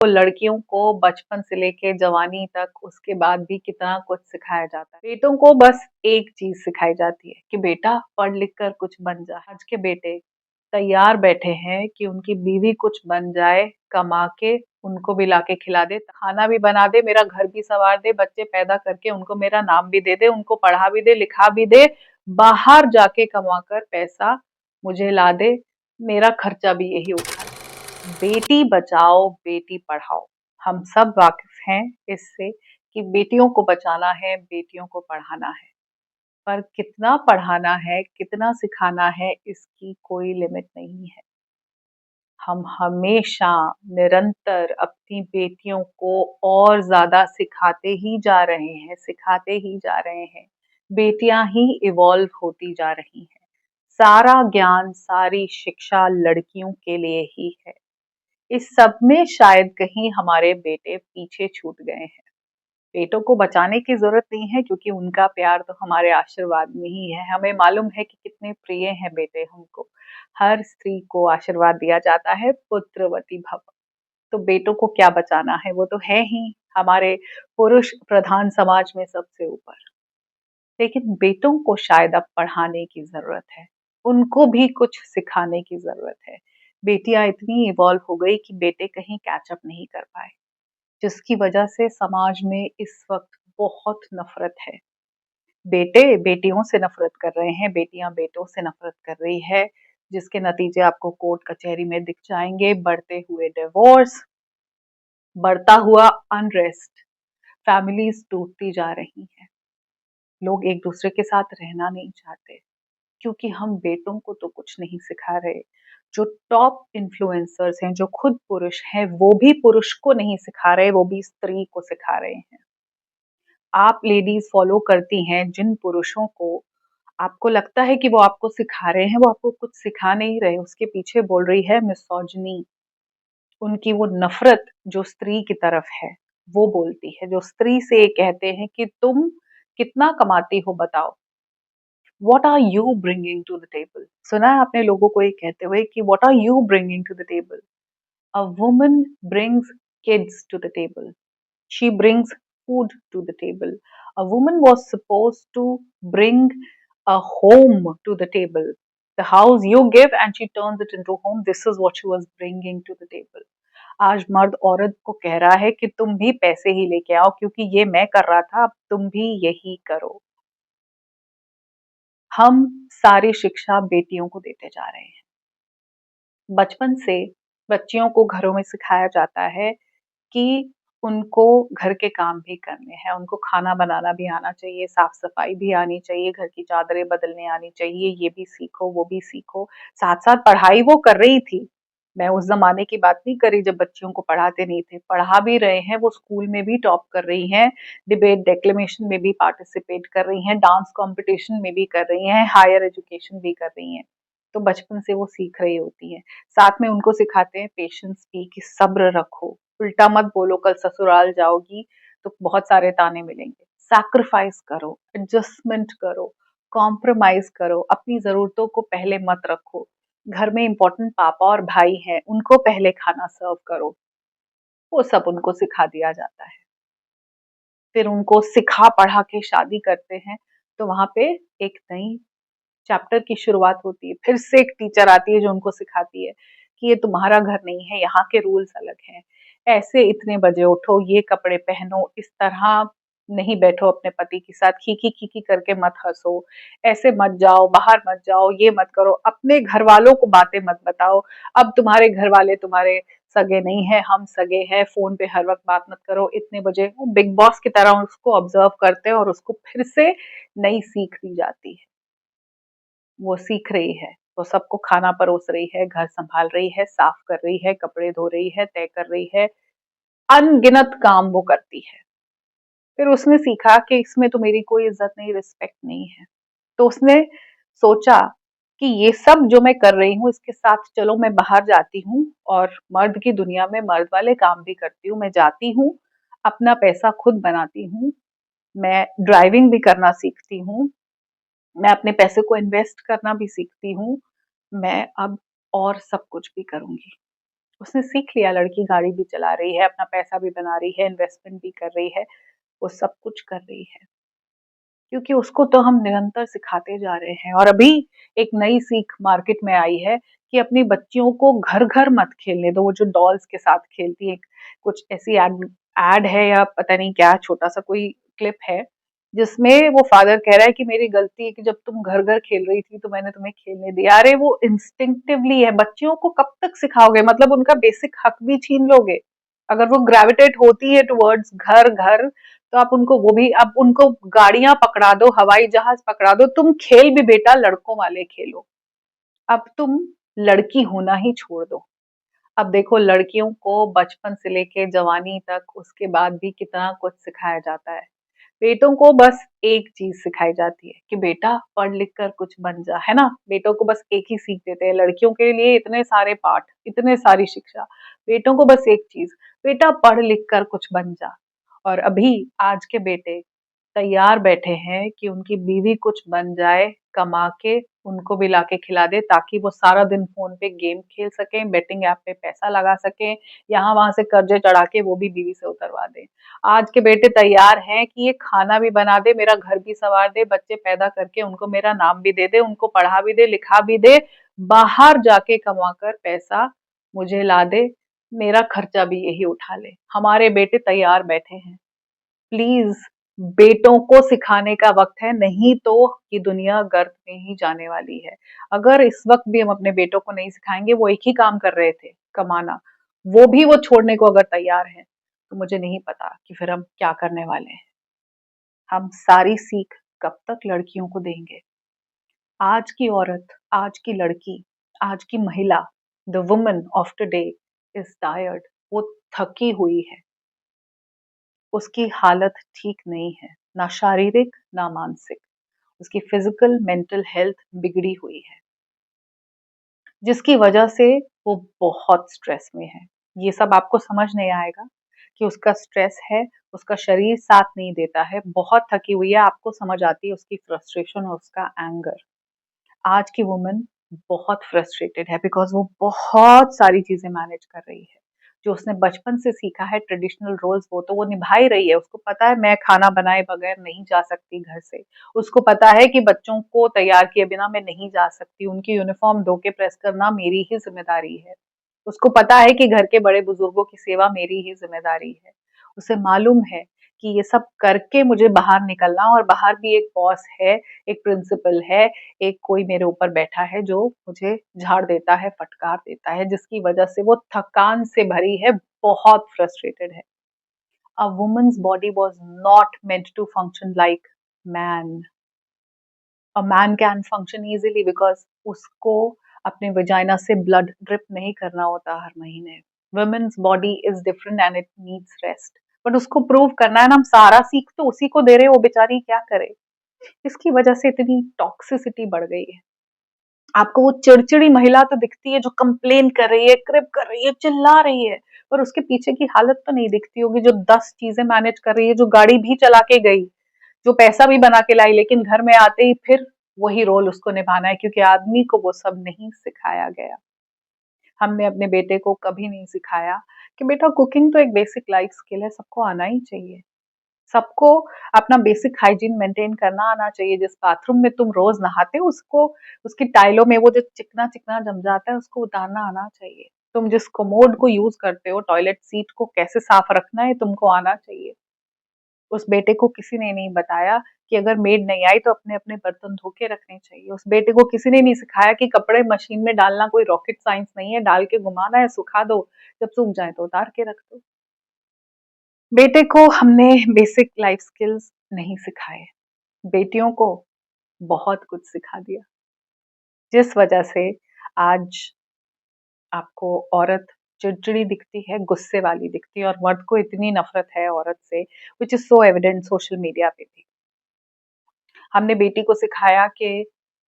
तो लड़कियों को बचपन से लेके जवानी तक उसके बाद भी कितना कुछ सिखाया जाता है। बेटों को बस एक चीज सिखाई जाती है कि बेटा पढ़ लिख कर कुछ बन जा। आज के बेटे तैयार बैठे हैं कि उनकी बीवी कुछ बन जाए, कमा के उनको भी लाके खिला दे, खाना भी बना दे, मेरा घर भी संवार दे, बच्चे पैदा करके उनको मेरा नाम भी दे दे, उनको पढ़ा भी दे, लिखा भी दे, बाहर जाके कमा कर पैसा मुझे ला दे, मेरा खर्चा भी यही उठा। बेटी बचाओ बेटी पढ़ाओ, हम सब वाकिफ हैं इससे कि बेटियों को बचाना है, बेटियों को पढ़ाना है, पर कितना पढ़ाना है, कितना सिखाना है, इसकी कोई लिमिट नहीं है। हम हमेशा निरंतर अपनी बेटियों को और ज्यादा सिखाते ही जा रहे हैं, सिखाते ही जा रहे हैं। बेटियां ही इवॉल्व होती जा रही हैं। सारा ज्ञान, सारी शिक्षा लड़कियों के लिए ही है। इस सब में शायद कहीं हमारे बेटे पीछे छूट गए हैं। बेटों को बचाने की जरूरत नहीं है क्योंकि उनका प्यार तो हमारे आशीर्वाद में ही है। हमें मालूम है कि कितने प्रिय हैं बेटे हमको। हर स्त्री को आशीर्वाद दिया जाता है, पुत्रवती भव। तो बेटों को क्या बचाना है, वो तो है ही हमारे पुरुष प्रधान समाज में सबसे ऊपर। लेकिन बेटों को शायद अब पढ़ाने की जरूरत है, उनको भी कुछ सिखाने की जरूरत है। बेटियां इतनी इवॉल्व हो गई कि बेटे कहीं कैचअप नहीं कर पाए, जिसकी वजह से समाज में इस वक्त बहुत नफरत है। बेटे बेटियों से नफरत कर रहे हैं, बेटियां बेटों से नफरत कर रही है, जिसके नतीजे आपको कोर्ट कचहरी में दिख जाएंगे। बढ़ते हुए डिवोर्स, बढ़ता हुआ अनरेस्ट, फैमिलीज टूटती जा रही हैं। लोग एक दूसरे के साथ रहना नहीं चाहते क्योंकि हम बेटों को तो कुछ नहीं सिखा रहे। जो टॉप इन्फ्लुएंसर्स हैं, जो खुद पुरुष हैं, वो भी पुरुष को नहीं सिखा रहे, वो भी स्त्री को सिखा रहे हैं। आप लेडीज फॉलो करती हैं जिन पुरुषों को आपको लगता है कि वो आपको सिखा रहे हैं, वो आपको कुछ सिखा नहीं रहे, उसके पीछे बोल रही है मिसोजिनी। उनकी वो नफरत जो स्त्री की तरफ है, वो बोलती है। जो स्त्री से कहते हैं कि तुम कितना कमाती हो बताओ, what are you bringing to the table. सुना है आपने लोगों को ये कहते हुए कि what are you bringing to the table. A woman brings kids to the table, she brings food to the table. A woman was supposed to bring a home to the table. The house you give and she turns it into home. This is what she was bringing to the table. आज मर्द औरत को कह रहा है कि तुम भी पैसे ही लेके आओ क्योंकि ये मैं कर रहा था, अब तुम भी यही करो। हम सारी शिक्षा बेटियों को देते जा रहे हैं। बचपन से बच्चियों को घरों में सिखाया जाता है कि उनको घर के काम भी करने हैं, उनको खाना बनाना भी आना चाहिए, साफ-सफाई भी आनी चाहिए, घर की चादरें बदलने आनी चाहिए, ये भी सीखो, वो भी सीखो। साथ-साथ पढ़ाई वो कर रही थी। मैं उस ज़माने की बात नहीं कर रही जब बच्चियों को पढ़ाते नहीं थे, पढ़ा भी रहे हैं, वो स्कूल में भी टॉप कर रही हैं, डिबेट डिक्लेमेशन में भी पार्टिसिपेट कर रही हैं, डांस कॉम्पिटिशन में भी कर रही हैं, हायर एजुकेशन भी कर रही हैं। तो बचपन से वो सीख रही होती हैं। साथ में उनको सिखाते हैं पेशेंस भी कि सब्र रखो, उल्टा मत बोलो, कल ससुराल जाओगी तो बहुत सारे ताने मिलेंगे। सैक्रिफाइस करो, एडजस्टमेंट करो, कॉम्प्रोमाइज करो, अपनी जरूरतों को पहले मत रखो। घर में इंपॉर्टेंट पापा और भाई हैं, उनको पहले खाना सर्व करो। वो सब उनको सिखा दिया जाता है। फिर उनको सिखा पढ़ा के शादी करते हैं तो वहां पे एक नई चैप्टर की शुरुआत होती है। फिर से एक टीचर आती है जो उनको सिखाती है कि ये तुम्हारा घर नहीं है, यहाँ के रूल्स अलग हैं। ऐसे इतने बजे उठो, ये कपड़े पहनो, इस तरह नहीं बैठो अपने पति के साथ, खीखी खीखी करके मत हंसो, ऐसे मत जाओ, बाहर मत जाओ, ये मत करो, अपने घर वालों को बातें मत बताओ। अब तुम्हारे घर वाले तुम्हारे सगे नहीं है, हम सगे हैं, फोन पे हर वक्त बात मत करो। इतने बजे वो बिग बॉस की तरह उसको ऑब्जर्व करते हैं और उसको फिर से नई सीख दी जाती है। वो सीख रही है, वो सबको खाना परोस रही है, घर संभाल रही है, साफ कर रही है, कपड़े धो रही है, तय कर रही है, अनगिनत काम वो करती है। फिर उसने सीखा कि इसमें तो मेरी कोई इज्जत नहीं, रिस्पेक्ट नहीं है। तो उसने सोचा कि ये सब जो मैं कर रही हूँ इसके साथ चलो मैं बाहर जाती हूँ और मर्द की दुनिया में मर्द वाले काम भी करती हूँ। मैं जाती हूँ, अपना पैसा खुद बनाती हूँ, मैं ड्राइविंग भी करना सीखती हूँ, मैं अपने पैसे को इन्वेस्ट करना भी सीखती हूँ। मैं अब और सब कुछ भी करूँगी। उसने सीख लिया, लड़की गाड़ी भी चला रही है, अपना पैसा भी बना रही है, इन्वेस्टमेंट भी कर रही है, वो सब कुछ कर रही है। क्योंकि उसको तो हम निरंतर सिखाते जा रहे हैं। और अभी एक नई सीख मार्केट में आई है कि अपनी बच्चियों को घर-घर मत खेलने दो, वो जो डॉल्स के साथ खेलती हैं। कुछ ऐसी एड है या पता नहीं क्या छोटा-सा कोई क्लिप है, जिसमें वो फादर कह रहा है कि मेरी गलती है कि जब तुम घर-घर खेल रही थी तो मैंने तुम्हें खेलने दिया। अरे वो इंस्टिंक्टिवली है, बच्चियों को कब तक सिखाओगे? मतलब उनका बेसिक हक भी छीन लोगे। अगर वो ग्रेविटेट होती है टुवर्ड्स घर-घर, तो आप उनको वो भी, आप उनको गाड़ियां पकड़ा दो, हवाई जहाज पकड़ा दो, तुम खेल भी बेटा लड़कों वाले खेलो। अब तुम लड़की होना ही छोड़ दो। अब देखो लड़कियों को बचपन से लेके जवानी तक, उसके बाद भी कितना कुछ सिखाया जाता है। बेटों को बस एक चीज सिखाई जाती है कि बेटा पढ़ लिख कर कुछ बन जा, है ना? बेटों को बस एक ही सीख देते हैं। लड़कियों के लिए इतने सारे पाठ, इतने सारी शिक्षा। बेटों को बस एक चीज, बेटा पढ़ लिख कर कुछ बन जा। और अभी आज के बेटे तैयार बैठे हैं कि उनकी बीवी कुछ बन जाए, कमा के उनको भी लाके खिला दे, ताकि वो सारा दिन फ़ोन पे गेम खेल सकें, बेटिंग ऐप पे पैसा लगा सकें, यहाँ-वहाँ से कर्ज़े चढ़ा के वो भी बीवी से उतरवा दें। आज के बेटे तैयार हैं कि ये खाना भी बना दे, मेरा घर भी सँवार दे, बच्चे पैदा करके उनको मेरा नाम भी दे दे, उनको पढ़ा भी दे, लिखा भी दे, बाहर जाके कमा कर पैसा मुझे ला दे, मेरा खर्चा भी यही उठा ले। हमारे बेटे तैयार बैठे हैं। प्लीज बेटों को सिखाने का वक्त है, नहीं तो ये दुनिया गर्क में ही जाने वाली है। अगर इस वक्त भी हम अपने बेटों को नहीं सिखाएंगे, वो एक ही काम कर रहे थे, कमाना, वो भी वो छोड़ने को अगर तैयार है, तो मुझे नहीं पता कि फिर हम क्या करने वाले हैं। हम सारी सीख कब तक लड़कियों को देंगे? आज की औरत, आज की लड़की, आज की महिला, the woman of today is tired. वो थकी हुई है, उसकी हालत ठीक नहीं है, ना शारीरिक ना मानसिक। उसकी फिजिकल मेंटल हेल्थ बिगड़ी हुई है, जिसकी वजह से वो बहुत स्ट्रेस में है। ये सब आपको समझ नहीं आएगा कि उसका स्ट्रेस है, उसका शरीर साथ नहीं देता है, बहुत थकी हुई है। आपको समझ आती है उसकी फ्रस्ट्रेशन और उसका एंगर। आज की वुमन बहुत फ्रस्ट्रेटेड है बिकॉज वो बहुत सारी चीजें मैनेज कर रही है। जो उसने बचपन से सीखा है ट्रेडिशनल रोल्स, वो तो वो निभा ही रही है। उसको पता है मैं खाना बनाए बगैर नहीं जा सकती घर से। उसको पता है कि बच्चों को तैयार किए बिना मैं नहीं जा सकती, उनकी यूनिफॉर्म धो के प्रेस करना मेरी ही जिम्मेदारी है। उसको पता है कि घर के बड़े बुजुर्गों की सेवा मेरी ही जिम्मेदारी है। उसे मालूम है कि ये सब करके मुझे बाहर निकलना, और बाहर भी एक बॉस है, एक प्रिंसिपल है, एक कोई मेरे ऊपर बैठा है जो मुझे झाड़ देता है, फटकार देता है, जिसकी वजह से वो थकान से भरी है, बहुत फ्रस्ट्रेटेड है। A woman's body was not meant to function like man. A man can function easily because उसको अपने वजाइना से ब्लड ड्रिप नहीं करना होता हर महीने। Women's body is different and it needs rest. But उसको प्रूव करना है ना, हम सारा सीख तो उसी को दे रहे हैं, वो बेचारी क्या करे। इसकी वजह से इतनी टॉक्सिसिटी बढ़ गई है। आपको वो चिड़चिड़ी महिला तो दिखती है जो कंप्लेन कर रही है, क्रिप कर रही है, चिल्ला रही है, पर उसके पीछे की हालत तो नहीं दिखती होगी, जो 10 चीजें मैनेज कर रही है, जो गाड़ी भी चला के गई, जो पैसा भी बना के लाई, लेकिन घर में आते ही फिर वही रोल उसको निभाना है, क्योंकि आदमी को वो सब नहीं सिखाया गया। हमने अपने बेटे को कभी नहीं सिखाया कि बेटा कुकिंग तो एक बेसिक लाइफ स्किल है, सबको आना ही चाहिए। सबको अपना बेसिक हाइजीन मेंटेन करना आना चाहिए। जिस बाथरूम में तुम रोज नहाते हो, उसको, उसकी टाइलों में वो जो चिकना चिकना जम जाता है, उसको उतारना आना चाहिए। तुम जिस कमोड को यूज करते हो, टॉयलेट सीट को कैसे साफ रखना है, तुमको आना चाहिए। उस बेटे को किसी ने नहीं बताया कि अगर मेड नहीं आई तो अपने अपने बर्तन धो के रखने चाहिए। उस बेटे को किसी ने नहीं सिखाया कि कपड़े मशीन में डालना कोई रॉकेट साइंस नहीं है, डाल के घुमाना है, सुखा दो, जब सूख जाए तो उतार के रख दो। बेटे को हमने बेसिक लाइफ स्किल्स नहीं सिखाए, बेटियों को बहुत कुछ सिखा दिया, जिस वजह से आज आपको औरत चिड़चिड़ी दिखती है, गुस्से वाली दिखती है, और मर्द को इतनी नफरत है औरत से, which is so evident social media पे भी। हमने बेटी को सिखाया कि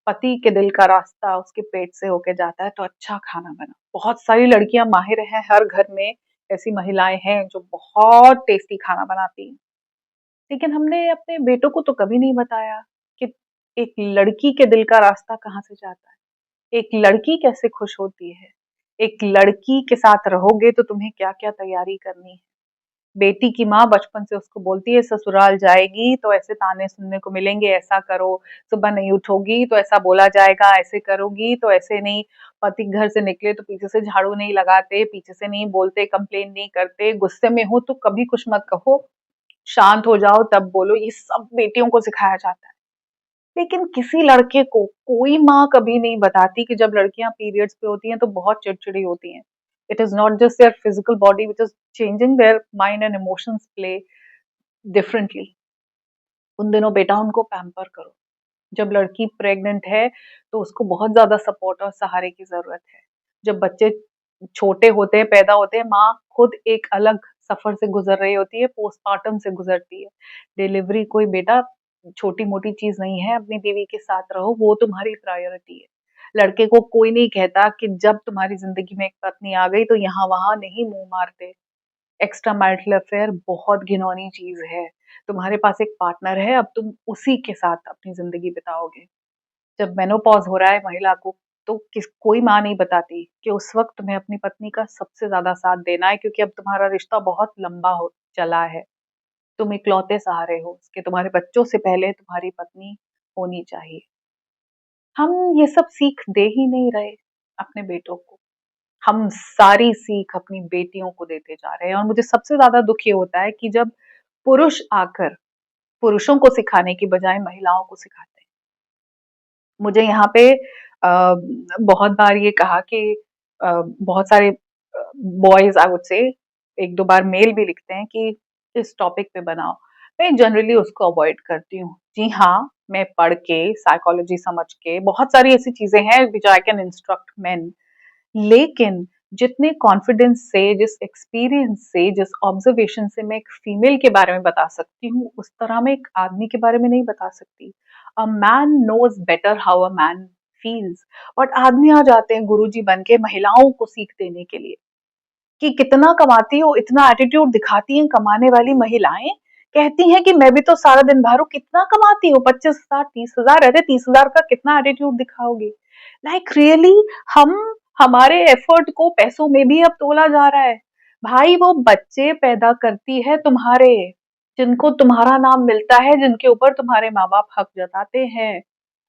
पति के दिल का रास्ता उसके पेट से होके जाता है, तो अच्छा खाना बना। बहुत सारी लड़कियां माहिर हैं, हर घर में ऐसी महिलाएं हैं जो बहुत टेस्टी खाना बनाती हैं। लेकिन हमने अपने बेटों को तो कभी नहीं बताया कि एक लड़की के दिल का रास्ता कहाँ से जाता है, एक लड़की कैसे खुश होती है, एक लड़की के साथ रहोगे तो तुम्हें क्या क्या तैयारी करनी है। बेटी की माँ बचपन से उसको बोलती है ससुराल जाएगी तो ऐसे ताने सुनने को मिलेंगे, ऐसा करो, सुबह नहीं उठोगी तो ऐसा बोला जाएगा, ऐसे करोगी तो ऐसे नहीं, पति घर से निकले तो पीछे से झाड़ू नहीं लगाते, पीछे से नहीं बोलते, कंप्लेन नहीं करते, गुस्से में हो तो कभी कुछ मत कहो, शांत हो जाओ तब बोलो। ये सब बेटियों को सिखाया जाता है। लेकिन किसी लड़के को कोई माँ कभी नहीं बताती कि जब लड़कियां पीरियड्स पे होती हैं तो बहुत चिड़चिड़ी होती हैं। It is not just their physical body which is changing, their mind and emotions play differently. उन दिनों बेटा उनको पैम्पर करो। जब लड़की प्रेग्नेंट है तो उसको बहुत ज्यादा सपोर्ट और सहारे की जरूरत है। जब बच्चे छोटे होते हैं, पैदा होते हैं, माँ खुद एक अलग सफर से गुजर रही होती है, पोस्टमार्टम से गुजरती है। डिलीवरी कोई बेटा छोटी मोटी चीज नहीं है, अपनी बीवी के साथ रहो, वो तुम्हारी प्रायोरिटी है। लड़के को कोई नहीं कहता कि जब तुम्हारी जिंदगी में एक पत्नी आ गई तो यहाँ वहां नहीं मुंह मारते। एक्स्ट्रा मैरिटल अफेयर बहुत घिनौनी चीज है। तुम्हारे पास एक पार्टनर है, अब तुम उसी के साथ अपनी जिंदगी बिताओगे। जब मेनोपॉज हो रहा है महिला को, तो कोई माँ नहीं बताती कि उस वक्त तुम्हें अपनी पत्नी का सबसे ज्यादा साथ देना है, क्योंकि अब तुम्हारा रिश्ता बहुत लंबा हो चला है। तुम इकलौते सहारे हो उसके, तुम्हारे बच्चों से पहले तुम्हारी पत्नी होनी चाहिए। हम ये सब सीख दे ही नहीं रहे अपने बेटों को। हम सारी सीख अपनी बेटियों को देते जा रहे हैं, और मुझे सबसे ज्यादा दुख ये होता है कि जब पुरुष आकर पुरुषों को सिखाने की बजाय महिलाओं को सिखाते हैं। मुझे यहाँ पे बहुत बार ये कहा कि बहुत सारे बॉयज आई वुड से, एक दो बार मेल भी लिखते हैं कि इस टॉपिक पे बनाओ। मैं जनरली उसको अवॉइड करती हूँ। जी हाँ, मैं पढ़ के साइकोलॉजी समझ के बहुत सारी ऐसी चीजें हैं विच आई कैन इंस्ट्रक्ट मेन, लेकिन जितने कॉन्फिडेंस से, जिस एक्सपीरियंस से, जिस ऑब्जर्वेशन से मैं एक फीमेल के बारे में बता सकती हूँ, उस तरह मैं एक आदमी के बारे में नहीं बता सकती। A man knows better how a man feels. और आदमी आ जाते हैं गुरुजी बन के महिलाओं को सीख देने के लिए कि कितना कमाती हो, इतना एटीट्यूड दिखाती हैं कमाने वाली महिलाएं। कहती हैं कि मैं भी तो सारा दिन बाहर हूँ, कितना कमाती हो, 25,000 30,000, अरे 30,000 का कितना एटीट्यूड दिखाओगी। लाइक रियली, हम हमारे एफर्ट को पैसों में भी अब तोला जा रहा है। भाई वो बच्चे पैदा करती है तुम्हारे, जिनको तुम्हारा नाम मिलता है, जिनके ऊपर तुम्हारे माँ बाप हक जताते हैं,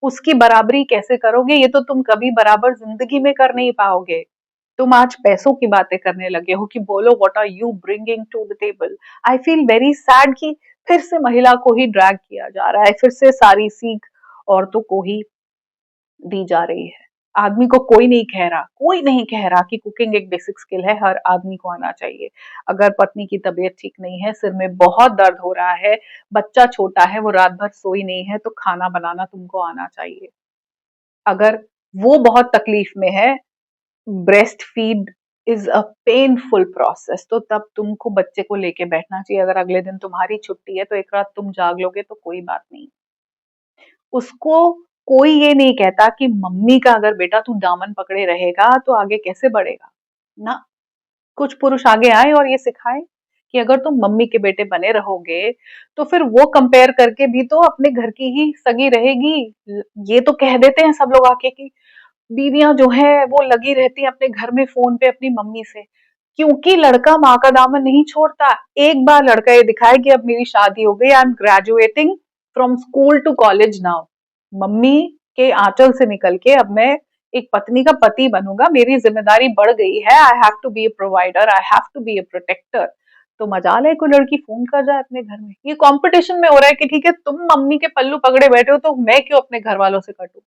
उसकी बराबरी कैसे करोगे? ये तो तुम कभी बराबर जिंदगी में कर नहीं पाओगे। तुम आज पैसों की बातें करने लगे हो कि बोलो what are you bringing to the table. I feel very sad कि फिर से महिला को ही ड्रैग किया जा रहा है, फिर से सारी सीख औरतों को ही दी जा रही है। आदमी को कोई नहीं कह रहा, कोई नहीं कह रहा कि कुकिंग एक बेसिक स्किल है, हर आदमी को आना चाहिए। अगर पत्नी की तबीयत ठीक नहीं है, सिर में बहुत दर्द हो रहा है, बच्चा छोटा है, वो रात भर सोई नहीं है, तो खाना बनाना तुमको आना चाहिए। अगर वो बहुत तकलीफ में है, breast feed is a painful process, तो तब तुमको बच्चे को लेके बैठना चाहिए। अगर अगले दिन तुम्हारी छुट्टी है तो एक रात तुम जाग लोगे तो कोई बात नहीं। उसको कोई ये नहीं कहता कि मम्मी का अगर बेटा तू दामन पकड़े रहेगा तो आगे कैसे बढ़ेगा ना। कुछ पुरुष आगे आए और ये सिखाए कि अगर तुम मम्मी के बेटे बने रहोगे तो फिर वो कंपेयर करके भी तो अपने घर की ही सगी रहेगी। ये तो कह देते हैं सब लोग आके कि बीवियां जो है वो लगी रहती है अपने घर में फोन पे अपनी मम्मी से, क्योंकि लड़का माँ का दामन नहीं छोड़ता। एक बार लड़का ये दिखाए कि अब मेरी शादी हो गई, I am graduating from school to college now, mummy के आंचल से निकल के अब मैं एक पत्नी का पति बनूंगा, मेरी जिम्मेदारी बढ़ गई है, I have to be a provider, I have to be a protector. तो मजाल है कोई लड़की फोन कर जाए अपने घर में। ये कंपटीशन में हो रहा है कि ठीक है तुम मम्मी के पल्लू पकड़े बैठे हो तो मैं क्यों अपने घर वालों से कटूं।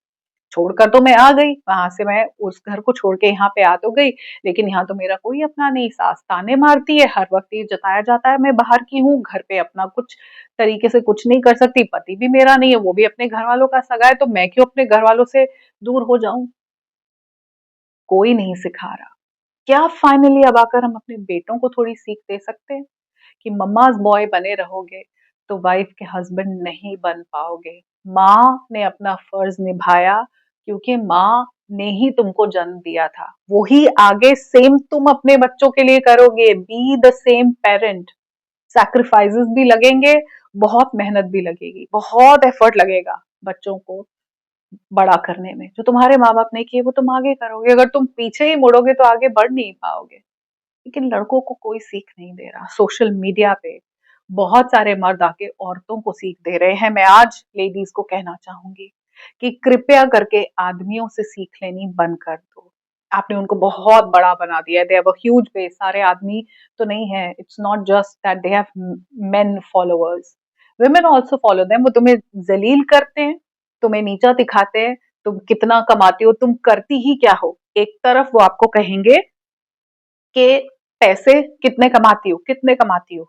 छोड़कर तो मैं आ गई, वहां से मैं उस घर को छोड़ के यहाँ पे आ तो गई, लेकिन यहाँ तो मेरा कोई अपना नहीं। सास ताने मारती है, हर वक्त ये जताया जाता है मैं बाहर की हूँ, घर पे अपना कुछ तरीके से कुछ नहीं कर सकती, पति भी मेरा नहीं है, वो भी अपने घर वालों का सगा है, तो मैं क्यों अपने घर वालों से दूर हो जाऊं। कोई नहीं सिखा रहा। क्या फाइनली अब आकर हम अपने बेटों को थोड़ी सीख दे सकते हैं कि मम्माज बॉय बने रहोगे तो वाइफ के हस्बैंड नहीं बन पाओगे। माँ ने अपना फर्ज निभाया क्योंकि माँ ने ही तुमको जन्म दिया था, वही आगे सेम तुम अपने बच्चों के लिए करोगे। Be the same parent. Sacrifices भी लगेंगे, बहुत मेहनत भी लगेगी, बहुत एफर्ट लगेगा बच्चों को बड़ा करने में। जो तुम्हारे माँ बाप ने किए वो तुम आगे करोगे, अगर तुम पीछे ही मुड़ोगे तो आगे बढ़ नहीं पाओगे। लेकिन लड़कों को कोई सीख नहीं दे रहा। सोशल मीडिया पे बहुत सारे मर्द आके औरतों को सीख दे रहे हैं। मैं आज लेडीज को कहना चाहूंगी कि कृपया करके आदमियों से सीख लेनी बंद कर दो। आपने उनको बहुत बड़ा बना दिया है। They have a huge base. सारे आदमी तो नहीं है। It's not just that they have main followers, women also follow them। वो तुम्हें जलील करते हैं, तुम्हें नीचा दिखाते हैं। तुम कितना कमाती हो, तुम करती ही क्या हो। एक तरफ वो आपको कहेंगे कि पैसे कितने कमाती हो, कितने कमाती हो,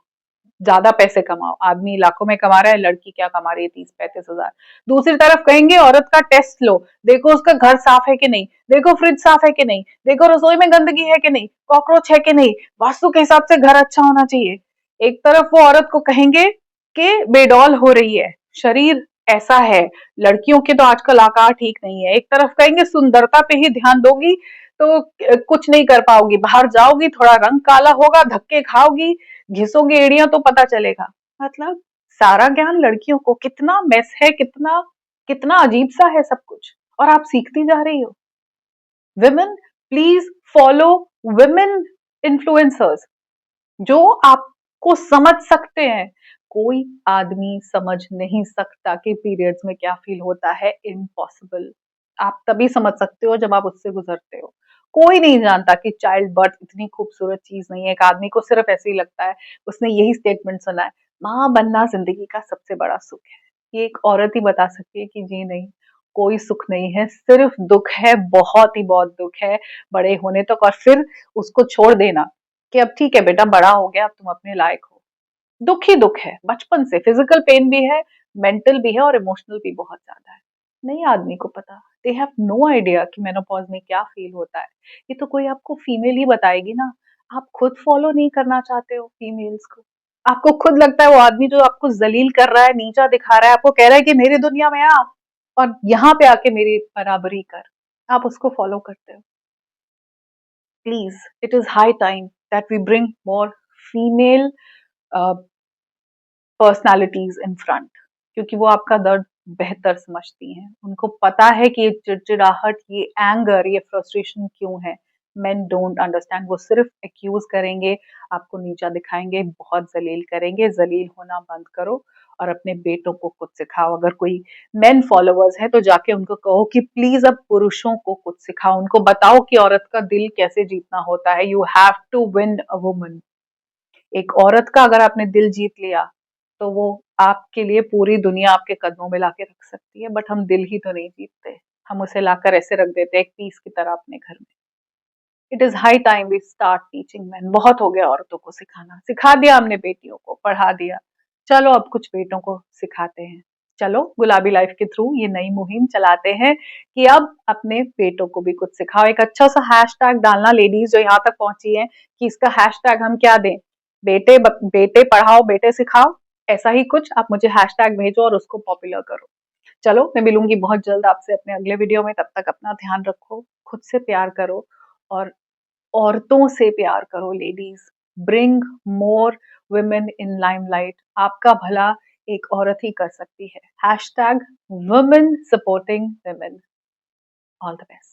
ज्यादा पैसे कमाओ। आदमी लाखों में कमा रहा है, लड़की क्या कमा रही है, 30-35 हजार। दूसरी तरफ कहेंगे औरत का टेस्ट लो, देखो उसका घर साफ है कि नहीं, देखो फ्रिज साफ है कि नहीं, देखो रसोई में गंदगी है कि नहीं, कॉकरोच है कि नहीं, वास्तु के हिसाब से घर अच्छा होना चाहिए। एक तरफ वो औरत को कहेंगे कि बेडौल हो रही है, शरीर ऐसा है, लड़कियों के तो आजकल आकार ठीक नहीं है। एक तरफ कहेंगे सुंदरता पे ही ध्यान दोगी तो कुछ नहीं कर पाओगी, बाहर जाओगी थोड़ा रंग काला होगा, धक्के खाओगी, घिसोगे एड़ियां तो पता चलेगा। मतलब सारा ज्ञान लड़कियों को। कितना मेस है, कितना कितना अजीब सा है सब कुछ, और आप सीखती जा रही हो। Women, please follow women influencers जो आपको समझ सकते हैं। कोई आदमी समझ नहीं सकता कि पीरियड्स में क्या फील होता है। इम्पॉसिबल। आप तभी समझ सकते हो जब आप उससे गुजरते हो। कोई नहीं जानता कि चाइल्ड बर्थ इतनी खूबसूरत चीज नहीं है। एक आदमी को सिर्फ ऐसे ही लगता है, उसने यही स्टेटमेंट सुना है, माँ बनना जिंदगी का सबसे बड़ा सुख है। ये एक औरत ही बता सकती है कि जी नहीं, कोई सुख नहीं है, सिर्फ दुख है, बहुत ही बहुत दुख है बड़े होने तक। और फिर उसको छोड़ देना कि अब ठीक है बेटा बड़ा हो गया, अब तुम अपने लायक हो। दुख ही दुख है बचपन से। फिजिकल पेन भी है, मेंटल भी है, और इमोशनल भी बहुत ज्यादा है। नहीं आदमी को पता। दे हैव नो आइडिया कि मेनोपॉज में क्या फील होता है। ये तो कोई आपको फीमेल ही बताएगी ना। आप खुद फॉलो नहीं करना चाहते हो फीमेल्स को। आपको खुद लगता है वो आदमी जो आपको जलील कर रहा है, नीचा दिखा रहा है, आपको कह रहा है कि मेरी दुनिया में आ और यहाँ पे आके मेरी बराबरी कर, आप उसको फॉलो करते हो। Please, it is high time that we bring more female personalities in front, क्योंकि वो आपका दर्द बेहतर समझती हैं। उनको पता है कि ये चिड़चिड़ाहट, ये एंगर, ये फ्रस्ट्रेशन क्यों है। Main don't understand. वो सिर्फ एक्यूज करेंगे, आपको नीचा दिखाएंगे, बहुत जलील करेंगे। जलील होना बंद करो और अपने बेटों को कुछ सिखाओ। अगर कोई मेन फॉलोअर्स है तो जाके उनको कहो कि प्लीज अब पुरुषों को कुछ सिखाओ। उनको बताओ कि औरत का दिल कैसे जीतना होता है। You have to win a woman. एक औरत का अगर आपने दिल जीत लिया तो वो आपके लिए पूरी दुनिया आपके कदमों में लाके रख सकती है। बट हम दिल ही तो नहीं जीतते, हम उसे लाकर ऐसे रख देते हैं एक पीस की तरह अपने घर में। It is high time we start teaching man. बहुत हो गया औरतों को सिखाना। सिखा दिया हमने बेटियों को, पढ़ा दिया, चलो अब कुछ बेटों को सिखाते हैं। चलो गुलाबी लाइफ के थ्रू ये नई मुहिम चलाते हैं कि अब अपने बेटों को भी कुछ सिखाओ। एक अच्छा सा हैशटैग डालना लेडीज जो यहाँ तक पहुंची है कि इसका हैशटैग हम क्या दें। बेटे पढ़ाओ बेटे सिखाओ, ऐसा ही कुछ आप मुझे हैशटैग भेजो और उसको पॉपुलर करो। चलो मैं मिलूंगी बहुत जल्द आपसे अपने अगले वीडियो में। तब तक अपना ध्यान रखो, खुद से प्यार करो और औरतों से प्यार करो। Ladies, bring more women in limelight. आपका भला एक औरत ही कर सकती है। Hashtag women supporting women. All the best.